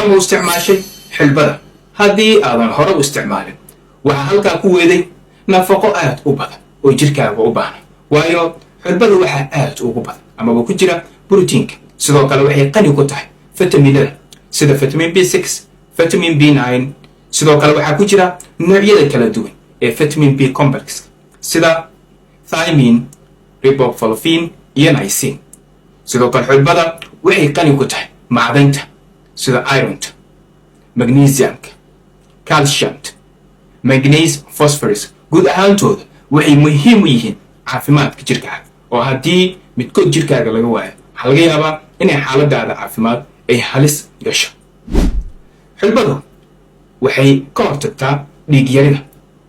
hore ma u isticmaashay xulbada? haddii aadan hore u isticmaalin waxaa halkaa ku weeday nafaqo aad u badan oo jirkaaga u baahnay, waayo xulbada waxaa aad ugu badan amaba ku jira borotiinka. sidoo kale waxay qani ku tahay fitaminada sida vitamin B6, vitamin B9. sidoo kale waxaa ku jira noocyada kala duwan ee vitamin B complex sida thiamine, riboflavin iyo niacin. sidoo kale xulbada waxay qani ku tahay macdanta sida ironta, magnesiumka, calciumta, magnesium, phosphorus. guud ahaantooda waxay muhiim u yihiin caafimaadka jirkaaga, oo haddii midkood jirkaaga laga waayo waxaa laga yaabaa inay xaaladaada caafimaad ay halis gasho. xulbadu waxay ka hortagtaa dhiigyarida,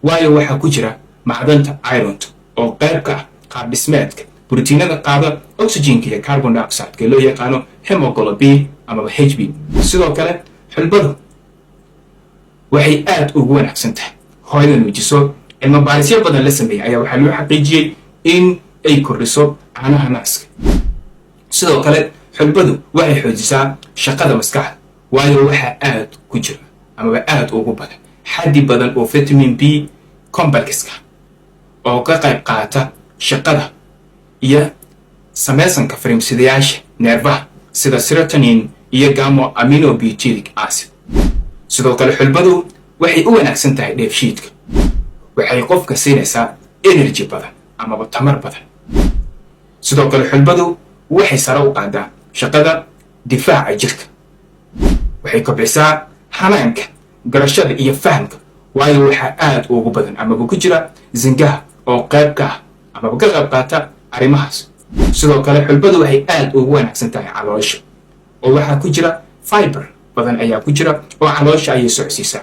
waayo waxaa ku jira macdanta ironta oo qayb ka ah qaab dhismeedka borotiinada qaada oxygenka iyo carbon dioxideka loo yaqaano hemoglobin amaba HB. sidoo kale xulbadu waxay aad ugu wanaagsan tahay hooyada nuujiso. cilmo baarisyo badan la sameeyey ayaa waxaa loo xaqiijiyey in ay kordhiso caanaha naaska. sidoo kale xulbadu waxay xoojisaa shaqada maskaxda, waayo waxaa aad ku jira amaba aad ugu badan xaddi badan oo vitamin B complexka oo ka qayb qaata shaqada iyo samaysanka fariimsidayaasha neerfaha sida serotonin iyo gamma aminobutyric acid. sidoo kale xulbadu waxay u wanaagsan tahay dheefshiidka, waxay qofka siinaysaa energy badan amaba tamar badan. sidoo kale xulbadu waxay sare u qaadaa shaqada difaaca jirka, waxay kobcisaa hanaanka garashada iyo fahamka, waayo waxaa aad ugu badan amaba ku jira zingaha oo qayb ka ah amaba ka qayb qaata arrimahaas. sidoo kale xulbadu waxay aad ugu wanaagsan tahay caloosha, oo waxaa ku jira fiber badan ayaa ku jira oo caloosha ayay socodsiisaa.